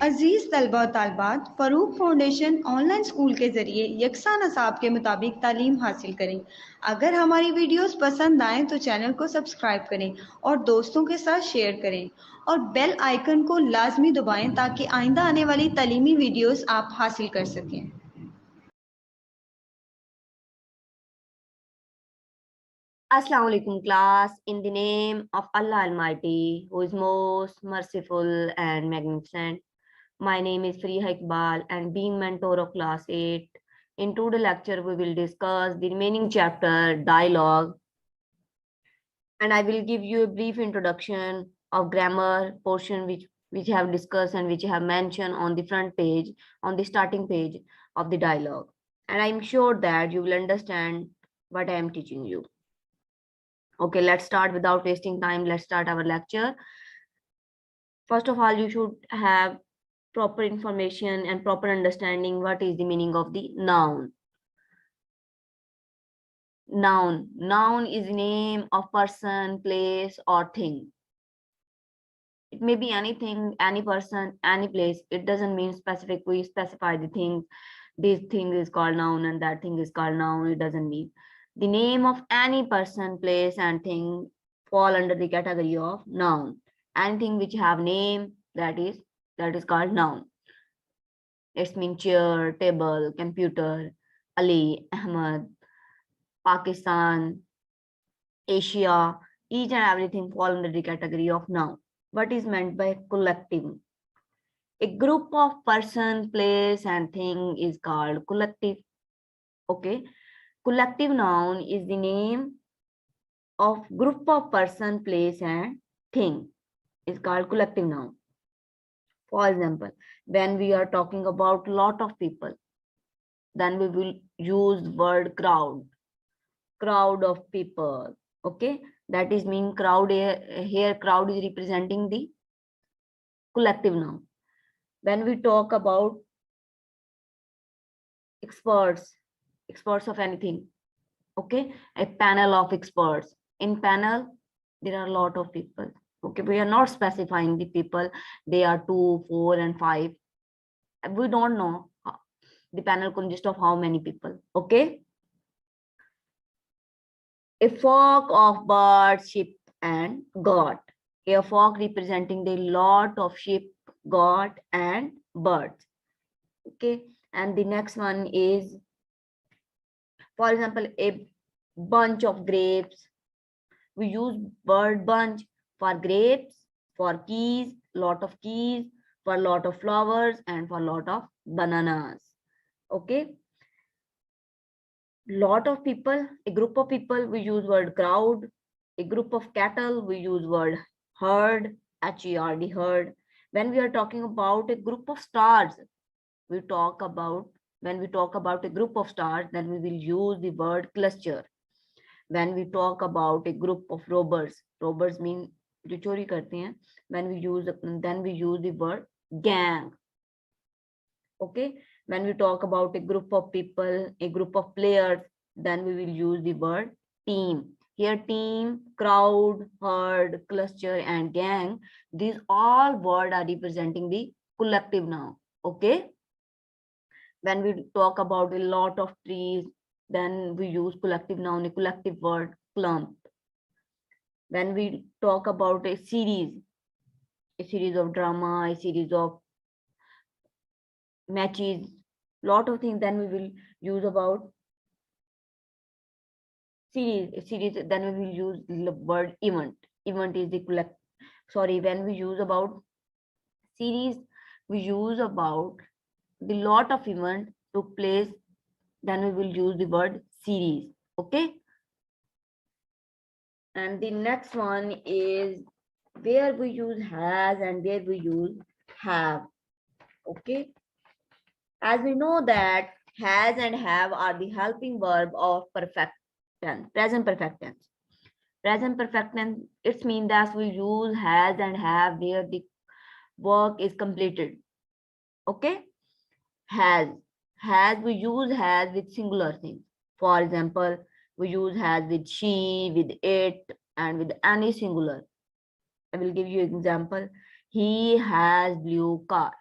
अजीज तलबा और तालबात, Farooq foundation online school के ज़रिए यकसा नसाब के मुताबिक तालीम हासिल करें। अगर हमारी वीडियोस पसंद आएँ तो चैनल को सब्सक्राइब करें और दोस्तों के साथ शेयर करें और बेल आइकन को लाजमी दबाएं ताकि आइंदा आने वाली तालीमी वीडियोस आप हासिल कर सकें। Assalamu alaikum class. In the name of Allah Almighty, who is most merciful and magnificent. My name is Fariha Iqbal and being mentor of class 8. In today's lecture, we will discuss the remaining chapter, dialogue, and I will give you a brief introduction of grammar portion which I have discussed and which I have mentioned on the front page, on the starting page of the dialogue. And I'm sure that you will understand what I am teaching you. Okay, let's start without wasting time. Let's start our lecture. First of all, you should have proper information and proper understanding what is the meaning of the noun. Noun is name of person, place, or thing. It may be anything, any person, any place. It doesn't mean specific. We specify the things. This thing is called noun and that thing is called noun. It doesn't mean. The name of any person, place, and thing fall under the category of noun. Anything which have name, that is called noun. It means chair, table, computer, Ali, Ahmad, Pakistan, Asia. Each and everything fall under the category of noun. What is meant by collective? A group of person, place, and thing is called collective. Okay. Collective noun is the name of group of person, place, and thing is called collective noun. For example, when we are talking about lot of people, then we will use word crowd. Crowd of people. Okay, that is mean crowd here. Crowd is representing the collective noun. When we talk about experts of anything, okay, a panel of experts. In panel, there are a lot of people. Okay, we are not specifying the people. They are 2, 4, and 5. We don't know the panel consists of how many people. Okay, a flock of birds, sheep, and goat. A flock representing the lot of sheep, goat, and birds. Okay, and the next one is, for example, a bunch of grapes. We use word bunch for grapes, for keys, lot of keys, for lot of flowers, and for lot of bananas. Okay, lot of people, a group of people, we use word crowd. A group of cattle, we use word herd, H-E-R-D, herd. When we are talking about a group of stars, we talk about, when we talk about a group of stars, then we will use the word cluster. When we talk about a group of robbers mean जो चोरी करते हैं, then we use the word gang. Okay, when we talk about a group of people, a group of players, then we will use the word team. Here team, crowd, herd, cluster, and gang, these all words are representing the collective noun. Okay, when we talk about a lot of trees, then we use collective noun, a collective word, clump. When we talk about a series of drama, a series of matches, lot of things, then we will use about series, then we will use the word event. Event is the when we use about series, we use about the lot of event took place, then we will use the word series. Okay, and the next one is where we use has and where we use have. Okay, as we know that has and have are the helping verb of perfect tense, present perfect tense. Present perfect tense, it means that we use has and have where the work is completed. Okay, has we use has with singular things. For example, we use has with she, with it, and with any singular. I will give you an example. He has blue car.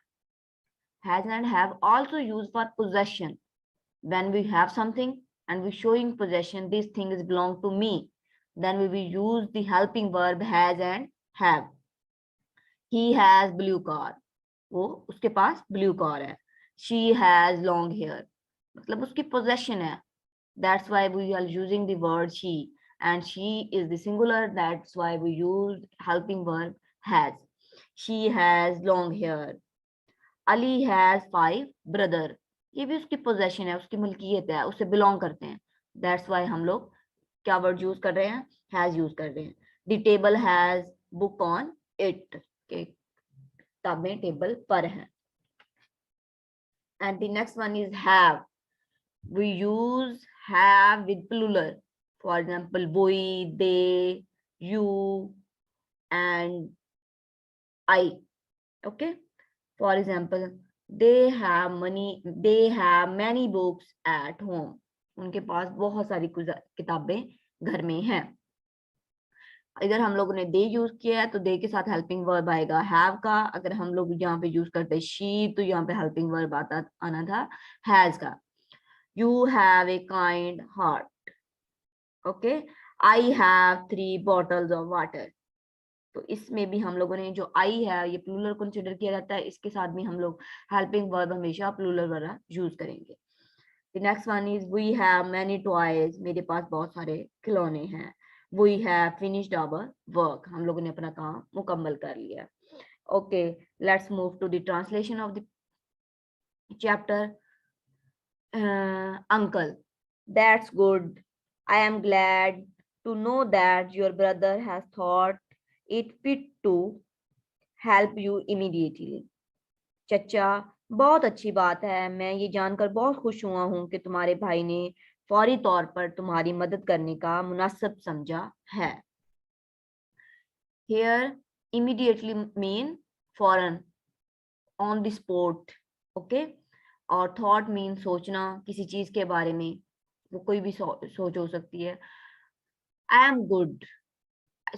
Has and have also used for possession. When we have something and we showing possession, this thing is belong to me, then we will use the helping verb has and have. He has blue car. वो उसके पास blue car है. She has long hair. मतलब उसकी possession है. That's why we are using the word she, and she is the singular. That's why we use helping verb has. She has long hair. Ali has 5 brother. ये भी उसकी possession है, उसकी मलकियत है, उससे belong करते हैं. That's why हम लोग क्या word use कर रहे हैं? Has use कर रहे हैं. The table has book on it. किताबें टेबल पर हैं. And the next one is have. We use have with plural. For example, we, they, you, and I. Okay. For example, they have many books at home. उनके पास बहुत सारी किताबें घर में हैं. इधर हम लोगों ने दे यूज किया है तो दे के साथ हेल्पिंग वर्ब आएगा हैव का. अगर हम लोग यहाँ पे यूज करते शी तो यहाँ पे हेल्पिंग वर्ब आना था हैज का. You have a kind heart. Okay. I have 3 bottles of water. तो इसमें भी हम लोगों ने जो I है ये प्लूरल कंसिडर किया जाता है. इसके साथ भी हम लोग हेल्पिंग वर्ब हमेशा प्लूरल वाला यूज करेंगे. The next one is we have many toys. मेरे पास बहुत सारे खिलौने हैं. We have finished our work. हम लोगों ने अपना काम मुकम्मल कर लिया. Okay, let's move to the translation of the chapter. Uncle, that's good. I am glad to know that your brother has thought it fit to help you immediately. चचा, बहुत अच्छी बात है. मैं ये जानकर बहुत खुश हुआ हूँ कि तुम्हारे भाई ने फौरी तौर पर तुम्हारी मदद करने का मुनासिब समझा है. Here, immediately mean फौरन, on the spot. Okay. और थॉट मीन सोचना किसी चीज के बारे में. वो कोई भी सोच हो सकती है. I am good,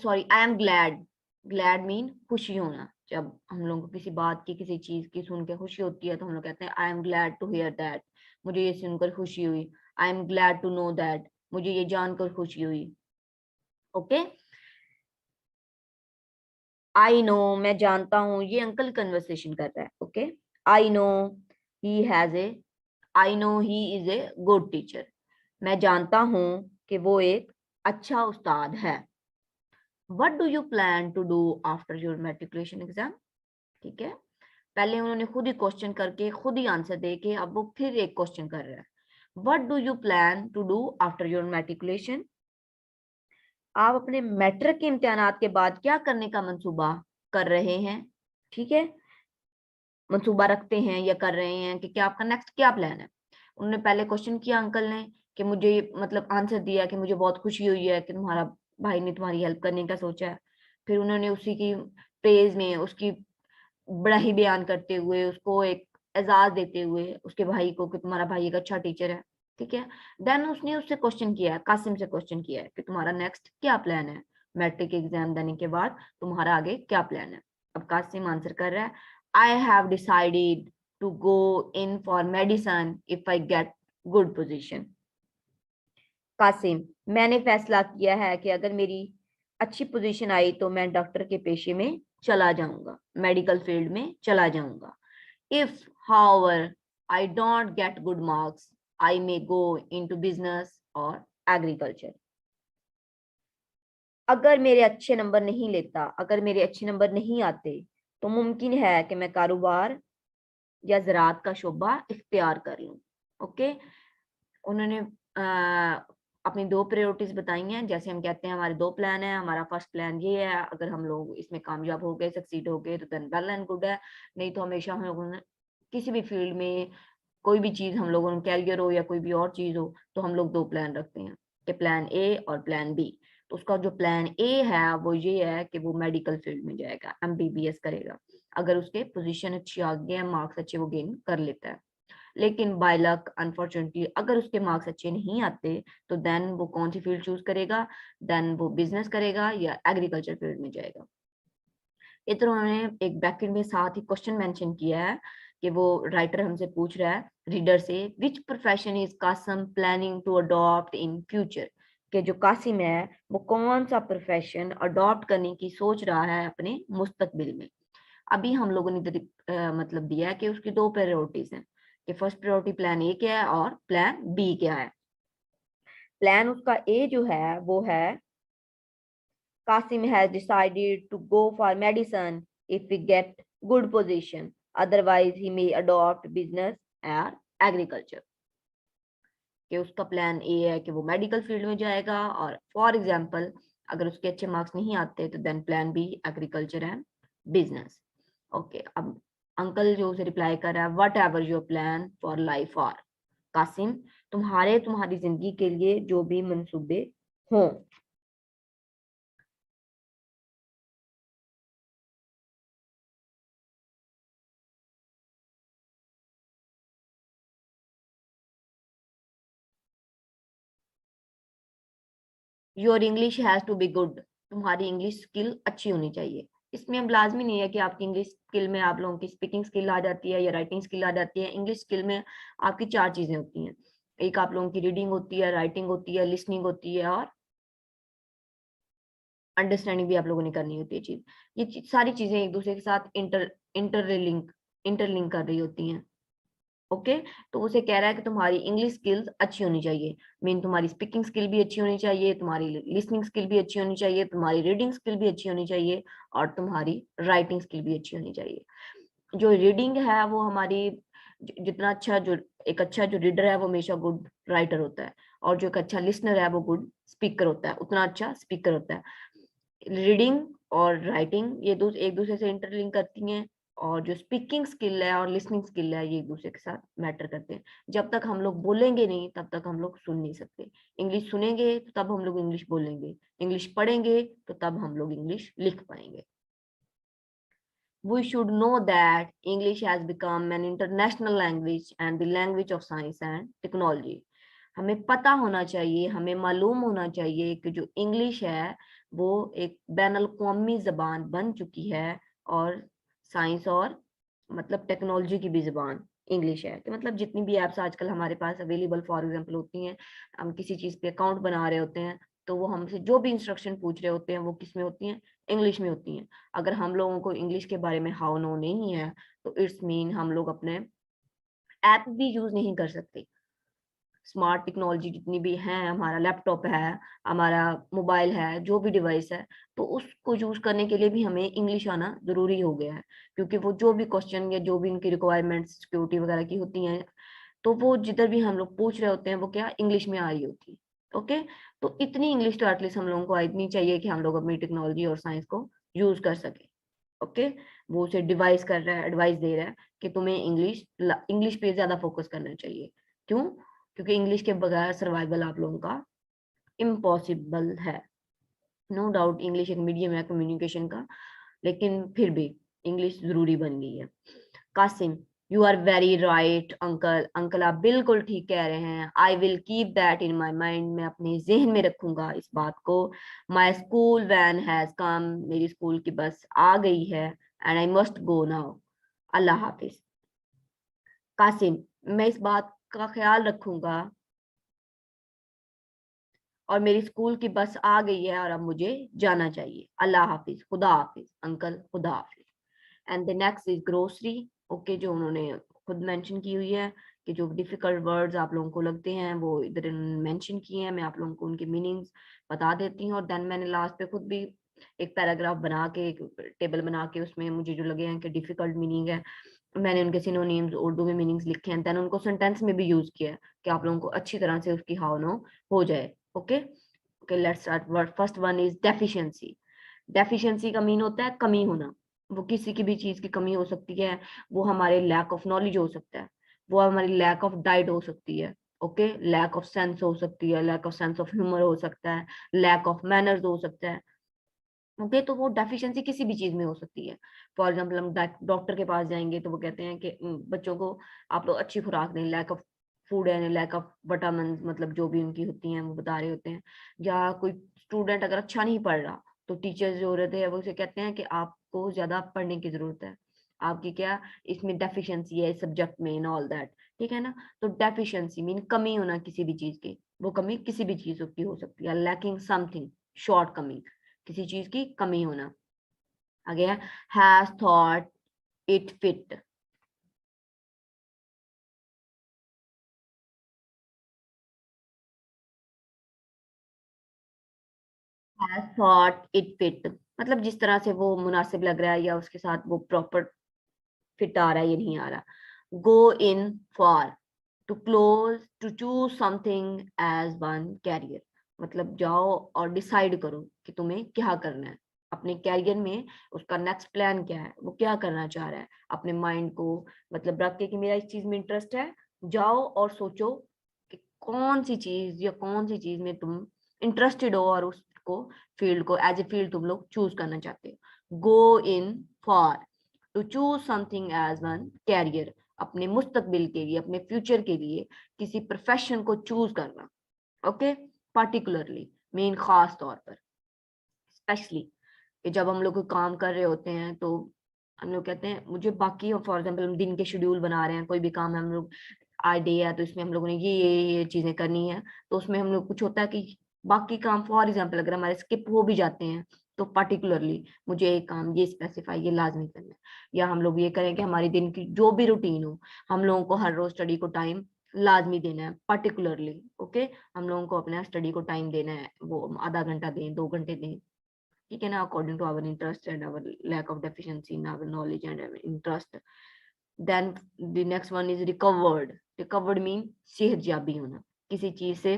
sorry I am glad. Glad mean खुशी होना. जब हम लोग को किसी बात की किसी चीज की सुन के खुशी होती है तो हम लोग कहते हैं I am glad to hear that. मुझे ये सुनकर खुशी हुई. I am glad to know that. मुझे ये जानकर खुशी हुई. ओके. आई नो, मैं जानता हूँ. ये अंकल कन्वर्सेशन कर रहा है. Okay. I know he has a, I know he is a good teacher. मैं जानता हूँ कि वो एक अच्छा उस्ताद है. What do you plan to do after your matriculation exam? ठीक है. पहले उन्होंने खुद ही क्वेश्चन करके खुद ही आंसर दे के अब वो फिर एक क्वेश्चन कर रहा है. What do you plan to do after your matriculation? आप अपने मैट्रिक के इम्तिहानात के बाद क्या करने का मंसूबा कर रहे हैं? ठीक है. मंसूबा रखते हैं या कर रहे हैं कि क्या आपका नेक्स्ट क्या प्लान है. उन्होंने पहले क्वेश्चन किया अंकल ने कि मुझे मतलब आंसर दिया कि मुझे बहुत खुशी हुई है कि तुम्हारा भाई ने तुम्हारी हेल्प करने का सोचा है. फिर उन्होंने उसी की प्रेज में उसकी बड़ाई बयान करते हुए उसको एक एजाज देते हुए उसके भाई को कि तुम्हारा भाई एक अच्छा टीचर है. ठीक है. देन उसने उससे क्वेश्चन किया, कासिम से क्वेश्चन किया है कि तुम्हारा नेक्स्ट क्या प्लान है, मैट्रिक एग्जाम देने के बाद तुम्हारा आगे क्या प्लान है. अब कासिम आंसर कर रहा है I have decided to go in for medicine if I get good position. Qasim, मैंने फैसला किया है कि अगर मेरी अच्छी पोजीशन आई तो मैं डॉक्टर के पेशे में चला जाऊंगा, मेडिकल फील्ड में चला जाऊंगा. If, however, I don't get good marks, I may go into business or agriculture. अगर मेरे अच्छे नंबर नहीं लेता, अगर मेरे अच्छे नंबर नहीं आते तो मुमकिन है कि मैं कारोबार या ज़राअत का शोबा इख्तियार कर लूं. ओके. उन्होंने अपनी 2 प्रायोरिटीज बताई हैं. जैसे हम कहते हैं हमारे 2 प्लान हैं. हमारा फर्स्ट प्लान ये है, अगर हम लोग इसमें कामयाब हो गए, सक्सीड हो गए तो देन वेल एंड गुड है. नहीं तो हमेशा हम लोगों ने किसी भी फील्ड में कोई भी चीज हम लोगों ने कैरियर हो या कोई भी और चीज हो तो हम लोग 2 प्लान रखते हैं कि प्लान ए और प्लान बी. तो उसका जो प्लान ए है वो ये है कि वो मेडिकल फील्ड में जाएगा, MBBS करेगा अगर उसके पोजीशन अच्छी आ गई है, मार्क्स अच्छे वो गेन कर लेता है. लेकिन बाय लक अनफॉर्चुनेटली अगर उसके मार्क्स अच्छे नहीं आते तो देन वो कौन सी फील्ड चूज करेगा, देन वो बिजनेस करेगा या एग्रीकल्चर फील्ड में जाएगा. इधर उन्होंने एक ब्रैकेट में साथ ही क्वेश्चन मेंशन किया है कि वो राइटर हमसे पूछ रहा है रीडर से, which profession is Kasim planning to adopt in future, कि जो कासिम है वो कौन सा प्रोफेशन अडॉप्ट करने की सोच रहा है अपने मुस्तकबिल में। अभी हम लोगों ने मतलब दिया है कि उसकी दो प्रायोरिटीज हैं, कि फर्स्ट प्रायोरिटी प्लान ए क्या है और प्लान बी क्या है। प्लान उसका ए जो है वो है, Kasim has decided to go for medicine if we get good position. Otherwise, he may adopt business or agriculture. कि उसका प्लान ए है कि वो मेडिकल फील्ड में जाएगा, और फॉर एग्जांपल अगर उसके अच्छे मार्क्स नहीं आते तो then plan B agriculture and business. Okay, अब अंकल जो उसे रिप्लाई कर रहा है, whatever your plan for life are, Kasim तुम्हारी जिंदगी के लिए जो भी मंसूबे हों। Your English has to be good, तुम्हारी इंग्लिश स्किल अच्छी होनी चाहिए। इसमें अब लाजमी नहीं है कि आपकी इंग्लिश स्किल में आप लोगों की स्पीकिंग स्किल आ जाती है या राइटिंग स्किल आ जाती है। इंग्लिश स्किल में आपकी चार चीजें होती हैं, एक आप लोगों की रीडिंग होती है, राइटिंग होती है, लिसनिंग होती है, और अंडरस्टैंडिंग भी आप लोगों ने करनी होती है चीज। सारी चीजें एक दूसरे के साथ इंटरलिंक कर रही होती हैं। ओके, तो उसे कह रहा है कि तुम्हारी इंग्लिश स्किल्स अच्छी होनी चाहिए, मीन तुम्हारी स्पीकिंग स्किल भी अच्छी होनी चाहिए, तुम्हारी लिसनिंग स्किल भी अच्छी होनी चाहिए, तुम्हारी रीडिंग स्किल भी अच्छी होनी चाहिए, और तुम्हारी राइटिंग स्किल भी अच्छी होनी चाहिए। जो रीडिंग है वो हमारी जितना अच्छा, जो एक अच्छा जो रीडर है वो हमेशा गुड राइटर होता है, और जो एक अच्छा लिसनर है वो गुड स्पीकर होता है, उतना अच्छा स्पीकर होता है। रीडिंग और राइटिंग ये एक दूसरे से इंटरलिंक करती हैं, और जो स्पीकिंग स्किल है और लिसनिंग स्किल है ये एक दूसरे के साथ मैटर करते हैं। जब तक हम लोग बोलेंगे नहीं तब तक हम लोग सुन नहीं सकते। इंग्लिश सुनेंगे तो तब हम लोग इंग्लिश बोलेंगे, इंग्लिश पढ़ेंगे तो तब हम लोग इंग्लिश लिख पाएंगे। We should know that English has become an international language and the language of science and technology. हमें पता होना चाहिए, हमें मालूम होना चाहिए कि जो इंग्लिश है वो एक बैनुल कौमी जबान बन चुकी है, और साइंस और मतलब टेक्नोलॉजी की भी जबान इंग्लिश है। कि मतलब जितनी भी एप्स आजकल हमारे पास अवेलेबल फॉर एग्जांपल होती हैं, हम किसी चीज पे अकाउंट बना रहे होते हैं तो वो हमसे जो भी इंस्ट्रक्शन पूछ रहे होते हैं वो किस में होती हैं, इंग्लिश में होती हैं। अगर हम लोगों को इंग्लिश के बारे में हाउ नो नहीं है तो इट्स मीन हम लोग अपने ऐप भी यूज नहीं कर सकते। स्मार्ट टेक्नोलॉजी जितनी भी है, हमारा लैपटॉप है, हमारा मोबाइल है, जो भी डिवाइस है, तो उसको यूज करने के लिए भी हमें इंग्लिश आना जरूरी हो गया है। क्योंकि वो जो भी क्वेश्चन या जो भी उनकी रिक्वायरमेंट्स सिक्योरिटी वगैरह की होती हैं, तो वो जिधर भी हम लोग पूछ रहे होते हैं वो क्या इंग्लिश में आ रही होती है। ओके, तो इतनी इंग्लिश तो एटलीस्ट हम लोगों को इतनी चाहिए कि हम लोग अपनी टेक्नोलॉजी और साइंस को यूज कर सके। ओके, वो उसे डिवाइस कर रहा है, एडवाइस दे रहा है कि तुम्हें इंग्लिश इंग्लिश पे ज्यादा फोकस करना चाहिए। क्यों? क्योंकि इंग्लिश के बगैर सर्वाइवल आप लोगों का इम्पॉसिबल है। नो डाउट इंग्लिश एक मीडियम है कम्युनिकेशन का, लेकिन फिर भी इंग्लिश जरूरी बन गई है। Qasim, you are very right uncle, uncle आप बिल्कुल ठीक कह रहे हैं। I will keep that in my mind, मैं अपने जहन में रखूंगा इस बात को। My school van has come, मेरी स्कूल की बस आ गई है, and I must go now. अल्लाह हाफिज। कासिम, मैं इस बात का ख्याल रखूंगा, और मेरी स्कूल की बस आ गई है और अब मुझे जाना चाहिए। अल्लाह हाफिज, खुदा हाफिज अंकल, खुदा हाफिज। And the next is grocery. Okay, जो उन्होंने खुद मेंशन की हुई है कि जो डिफिकल्ट वर्ड्स आप लोगों को लगते हैं वो इधर मेंशन किए हैं। मैं आप लोगों को उनके मीनिंग्स बता देती हूँ, और देन मैंने लास्ट पे खुद भी एक पैराग्राफ बना के, एक टेबल बना के, उसमें मुझे जो लगे हैं कि डिफिकल्ट मीनिंग है मैंने उनके सिनोनिम्स उर्दू में मीनिंग्स लिखे हैं, देन उनको सेंटेंस में भी यूज किया है कि आप लोगों को अच्छी तरह से उसकी हाउ नो हो जाए। Okay okay, let's start. Word first one is deficiency. Deficiency का मीन होता है कमी होना। वो किसी की भी चीज की कमी हो सकती है, वो हमारे लैक ऑफ नॉलेज हो सकता है, वो हमारी लैक ऑफ डाइट हो सकती है, ओके, लैक ऑफ सेंस हो सकती है, lack of sense of humour हो सकता है, लैक ऑफ मैनर्स हो सकता है। ओके, तो वो डेफिशिएंसी किसी भी चीज में हो सकती है। फॉर एग्जाम्पल हम डॉक्टर के पास जाएंगे तो वो कहते हैं कि बच्चों को आप लोग अच्छी खुराक दें, लैक ऑफ फूड है, लैक ऑफ विटामिन, मतलब जो भी उनकी होती हैं वो बता रहे होते हैं। या कोई स्टूडेंट अगर अच्छा नहीं पढ़ रहा तो टीचर्स जो रहते हैं वो उसे कहते हैं कि आपको ज्यादा पढ़ने की जरूरत है, आपकी क्या इसमें डेफिशिएंसी है इस सब्जेक्ट में इन ऑल दैट, ठीक है ना। तो डेफिशिएंसी मीन कमी होना किसी भी चीज की, वो कमी किसी भी चीज की हो सकती है। लैकिंग समथिंग, शॉर्ट कमिंग, किसी चीज की कमी होना। आगे है has thought it fit, has thought it fit मतलब जिस तरह से वो मुनासिब लग रहा है या उसके साथ वो प्रॉपर फिट आ रहा है या नहीं आ रहा। Go in for, to close, to choose something as one career, मतलब जाओ और डिसाइड करो कि तुम्हें क्या करना है अपने कैरियर में, उसका नेक्स्ट प्लान क्या है, वो क्या करना चाह रहा है। अपने माइंड को मतलब रख के कि मेरा इस चीज में इंटरेस्ट है, जाओ और सोचो कि कौन सी चीज या कौन सी चीज में तुम इंटरेस्टेड हो और उसको फील्ड को एज ए फील्ड तुम लोग चूज करना चाहते हो। Go in for, to choose something as one career, अपने मुस्तकबिल के लिए, अपने फ्यूचर के लिए किसी प्रोफेशन को चूज करना। ओके, पार्टिकुलरली मीन खास तौर पर, स्पेशली कि जब हम लोग कोई काम कर रहे होते हैं तो हम लोग कहते हैं मुझे बाकी, फॉर एग्जाम्पल हम दिन के शेड्यूल बना रहे हैं, कोई भी काम है हम लोग आज डे है तो इसमें हम लोगों ने ये चीजें करनी है, तो उसमें हम लोग कुछ होता है कि बाकी काम फॉर एग्जाम्पल अगर हमारे स्किप हो भी जाते हैं तो पार्टिकुलरली मुझे एक काम ये स्पेसिफाई ये लाजमी करना है। या हम लोग ये करें कि हमारी दिन की जो भी रूटीन हो, हम लोगों को हर रोज स्टडी को टाइम लाजमी देना है पार्टिकुलरली। ओके, हम लोगों को अपना स्टडी को टाइम देना है, वो आधा घंटा दें 2 घंटे दें, ठीक है ना, according to our interest and our lack of deficiency in our knowledge and interest. Then the next one is recovered, recovered mean सेहतयाबी होना किसी चीज से,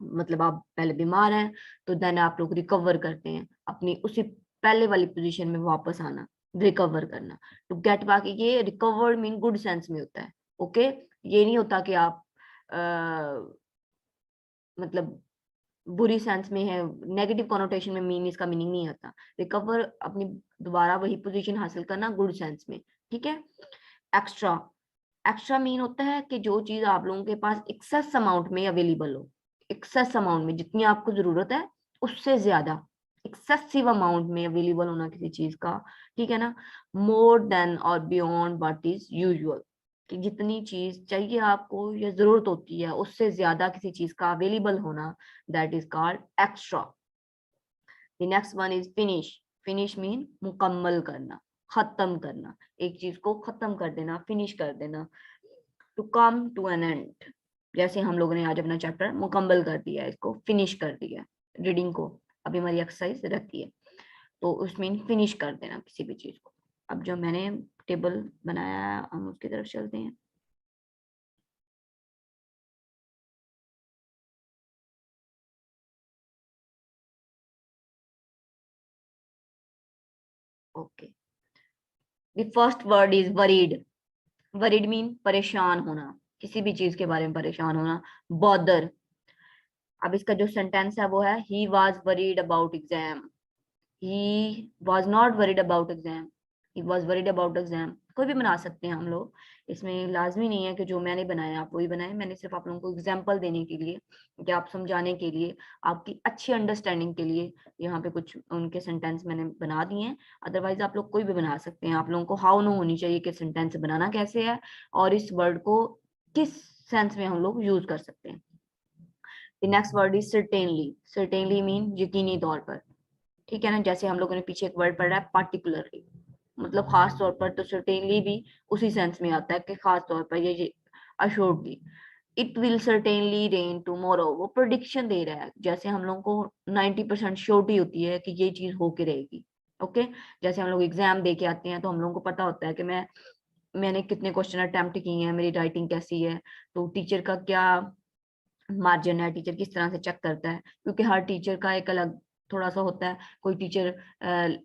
मतलब आप पहले बीमार हैं तो देन आप लोग रिकवर करते हैं, अपनी उसी पहले वाली पोजीशन में वापस आना, रिकवर करना, टू गेट बैक। ये रिकवर्ड मीन गुड सेंस में होता है। ओके, ये नहीं होता कि आप मतलब बुरी सेंस में है, नेगेटिव कॉनोटेशन में मीन इसका मीनिंग नहीं आता। रिकवर अपनी दोबारा वही पोजीशन हासिल करना गुड सेंस में, ठीक है। एक्स्ट्रा, एक्स्ट्रा मीन होता है कि जो चीज आप लोगों के पास एक्सेस अमाउंट में अवेलेबल हो, एक्सेस अमाउंट में जितनी आपको जरूरत है उससे ज्यादा एक्सेसिव अमाउंट में अवेलेबल होना किसी चीज का, ठीक है ना। मोर देन और बियॉन्ड व्हाट इज यूजुअल, कि जितनी चीज चाहिए आपको या जरूरत होती है उससे ज्यादा किसी चीज का अवेलेबल होना, that is called extra. The next one is finish, finish mean मुकम्मल करना, खत्म करना, एक चीज को खत्म कर देना, फिनिश कर देना। To come to an end, जैसे हम लोगों ने आज अपना चैप्टर मुकम्मल कर दिया, इसको फिनिश कर दिया, रीडिंग को अभी हमारी एक्सरसाइज रहती है तो उसमें फिनिश कर देना किसी भी चीज को। अब जो मैंने टेबल बनाया है हम उसकी तरफ चलते हैं। Okay, the first word is worried, worried mean परेशान होना, किसी भी चीज के बारे में परेशान होना। बॉदर, अब इसका जो सेंटेंस है वो है he was worried about exam, he was not worried about exam, he was worried about exam, कोई भी बना सकते हैं हम लोग, इसमें लाजमी नहीं है कि जो मैंने बनाया आप वही बनाए, मैंने सिर्फ आप लोगों को एग्जाम्पल देने के लिए, कि आप समझाने के लिए, आपकी अच्छी अंडरस्टैंडिंग के लिए यहाँ पे कुछ उनके सेंटेंस मैंने बना दिए हैं। अदरवाइज आप लोग कोई भी बना सकते हैं, आप लोगों को हाउ नो होनी चाहिए कि सेंटेंस बनाना कैसे है और इस वर्ड को किस सेंस में हम लोग यूज कर सकते हैं। Next word is certainly, certainly mean यकीनी तौर पर, ठीक है ना। जैसे हम लोगों ने पीछे एक वर्ड पढ़ा है पार्टिकुलरली, मतलब खास तौर पर, तो सर्टेनली भी उसी सेंस में आता है कि खास तौर पर, ये assuredly. It will certainly rain tomorrow, वो प्रोडिक्शन दे रहा है, जैसे हम लोगों को 90% श्योरिटी होती है कि ये चीज होके रहेगी। ओके, जैसे हम लोग एग्जाम दे के आते हैं तो हम लोगों को पता होता है कि मैंने कितने क्वेश्चन अटेम्प्ट किए हैं, मेरी राइटिंग कैसी है, तो टीचर का क्या मार्जिन है, टीचर किस तरह से चेक करता है, क्योंकि हर टीचर का एक अलग थोड़ा सा होता है, कोई टीचर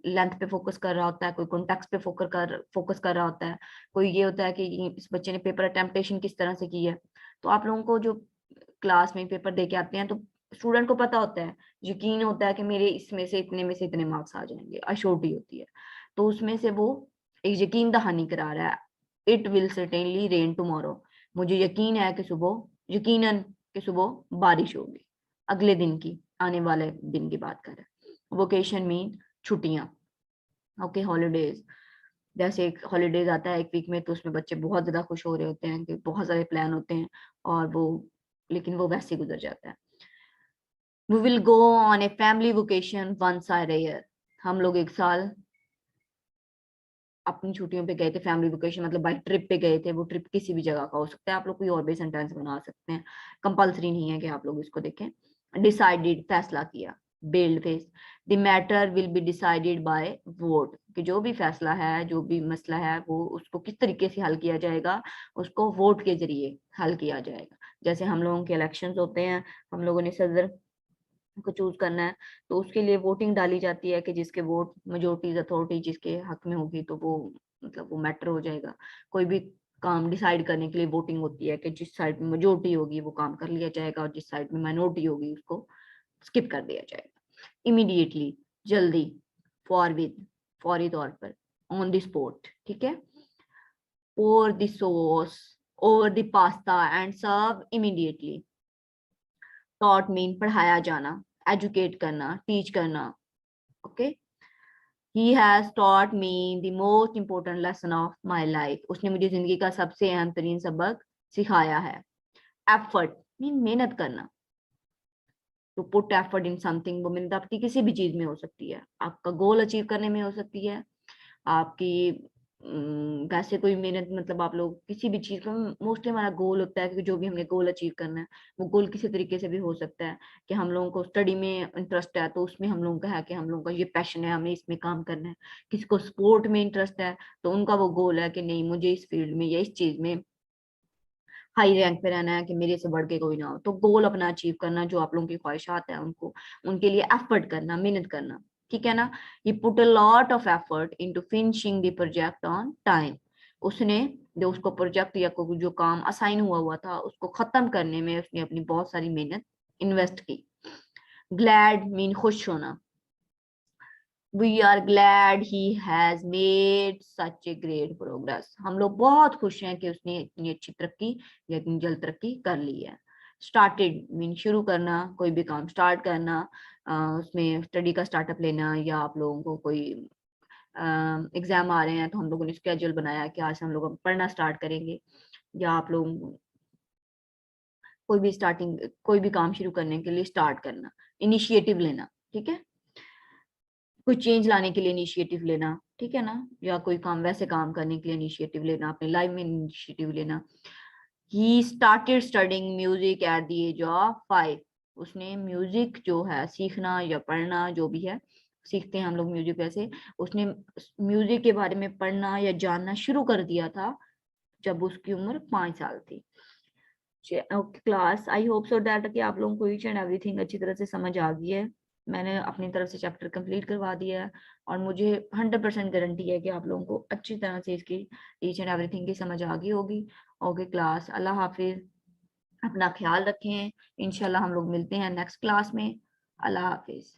लेंथ पे फोकस कर रहा होता है, कोई कॉन्टेक्स्ट पे फोकस कर रहा होता है, कोई ये होता है कि इस बच्चे ने पेपर अटेम्प्टेशन किस तरह से की है। तो आप लोगों को जो क्लास में पेपर दे के आते हैं तो स्टूडेंट को पता होता है, यकीन होता है कि मेरे इसमें से इतने में से इतने मार्क्स आ जाएंगे, अश्योरिटी होती है, तो उसमें से वो एक यकीन दहानी करा रहा है। It will certainly rain tomorrow, मुझे यकीन है कि सुबह, यकीनन कि सुबह बारिश होगी, अगले दिन की, आने वाले दिन की बात करें। वोकेशन मीन छुट्टियां, ओके, हॉलीडेज। जैसे एक हॉलीडेज आता है एक वीक में, तो उसमें बच्चे बहुत ज्यादा खुश हो रहे होते हैं कि बहुत सारे प्लान होते हैं, और वो लेकिन वो वैसे ही गुजर जाता है। We will go on a family vacation once a year. हम लोग एक साल अपनी छुट्टियों पे गए थे, फैमिली वेकेशन मतलब बाइक ट्रिप पे गए थे। वो ट्रिप किसी भी जगह का हो सकता है, आप लोग कोई और भी सेंटेंस बना सकते हैं, कंपलसरी नहीं है कि आप लोग इसको देखें। डिसाइडेड फैसला किया, build face, the matter will be decided by vote, कि जो भी फैसला है, जो भी मसला है, वो उसको किस तरीके से हल किया जाएगा, उसको वोट के जरिए हल किया जाएगा। जैसे हम लोगों के इलेक्शंस होते हैं, हम लोगों ने सदर को चूज करना है, तो उसके लिए वोटिंग डाली जाती है कि जिसके वोट मेजोरिटीज अथॉरिटी जिसके हक में होगी, तो वो मतलब वो मैटर हो जाएगा। कोई भी काम डिसाइड करने के लिए वोटिंग होती है कि जिस साइड में मेजोरिटी होगी वो काम कर लिया जाएगा, और जिस साइड में माइनॉरिटी होगी उसको स्किप कर दिया जाएगा। इमीडिएटली, जल्दी, फॉरविद, फौरी तौर पर, ऑन द स्पॉट, ठीक है। pour the sauce over the pasta and serve immediately। taught mean पढ़ाया जाना, educate करना, teach करना, okay। he has taught me the most important lesson of my life। उसने मुझे जिंदगी का सबसे अहम तरीन सबक सिखाया है। effort mean मेहनत करना, to put effort in something, वो मेहनत आपकी किसी भी चीज में हो सकती है, आपका गोल अचीव करने में हो सकती है, आपकी वैसे कोई मेहनत मतलब आप लोग किसी भी चीज का, मोस्टली हमारा गोल होता है कि जो भी हमने गोल अचीव करना है, वो गोल किसी तरीके से भी हो सकता है कि हम लोगों को स्टडी में इंटरेस्ट है तो उसमें हम लोगों का है कि हम लोगों का ये पैशन है, हमें इसमें काम करना है। किसी को स्पोर्ट में इंटरेस्ट है तो उनका वो गोल है कि नहीं, मुझे इस फील्ड में या इस चीज में हाई रैंक पे रहना है, कि मेरे से बढ़ के कोई ना हो। तो गोल अपना अचीव करना, जो आप लोगों की ख्वाहिशात है उनको, उनके लिए एफर्ट करना, मेहनत करना, ठीक है ना। ये put a lot of effort into finishing the project on time. उसने जो उसको प्रोजेक्ट या कोई जो काम असाइन हुआ हुआ था उसको खत्म करने में उसने अपनी बहुत सारी मेहनत इन्वेस्ट की। ग्लैड मीन खुश होना, we are glad he has made such a great progress. हम लोग बहुत खुश हैं कि उसने इतनी अच्छी तरक्की या इतनी जल्द तरक्की कर ली है। स्टार्टेड मीन शुरू करना, कोई भी काम स्टार्ट करना, उसमें स्टडी का स्टार्टअप लेना, या आप लोगों को कोई एग्जाम आ रहे हैं तो हम लोगों ने स्केड्यूल बनाया कि आज से हम लोग पढ़ना स्टार्ट करेंगे, या आप लोग कोई भी स्टार्टिंग कोई भी काम शुरू करने के लिए स्टार्ट करना, इनिशिएटिव लेना, ठीक है। कोई चेंज लाने के लिए इनिशिएटिव लेना, ठीक है ना, या कोई काम वैसे काम करने के लिए इनिशिएटिव लेना, अपनी लाइफ में इनिशिएटिव लेना। He started studying music at the age of 5। उसने म्यूजिक जो है सीखना या पढ़ना जो भी है, सीखते हैं हम लोग म्यूजिक वैसे, उसने म्यूजिक के बारे में पढ़ना या जानना शुरू कर दिया था जब उसकी उम्र 5 साल थी। Class, I hope so that कि आप लोगों को ईच एंड एवरीथिंग अच्छी तरह से समझ आ गई है। मैंने अपनी तरफ से चैप्टर कंप्लीट करवा दिया है, और मुझे 100% गारंटी है कि आप लोगों को अच्छी तरह से इसकी ईच एंड एवरीथिंग की समझ आ गई होगी। ओके क्लास, अल्लाह हाफिज, अपना ख्याल रखें। इंशाल्लाह हम लोग मिलते हैं नेक्स्ट क्लास में। अल्लाह हाफिज।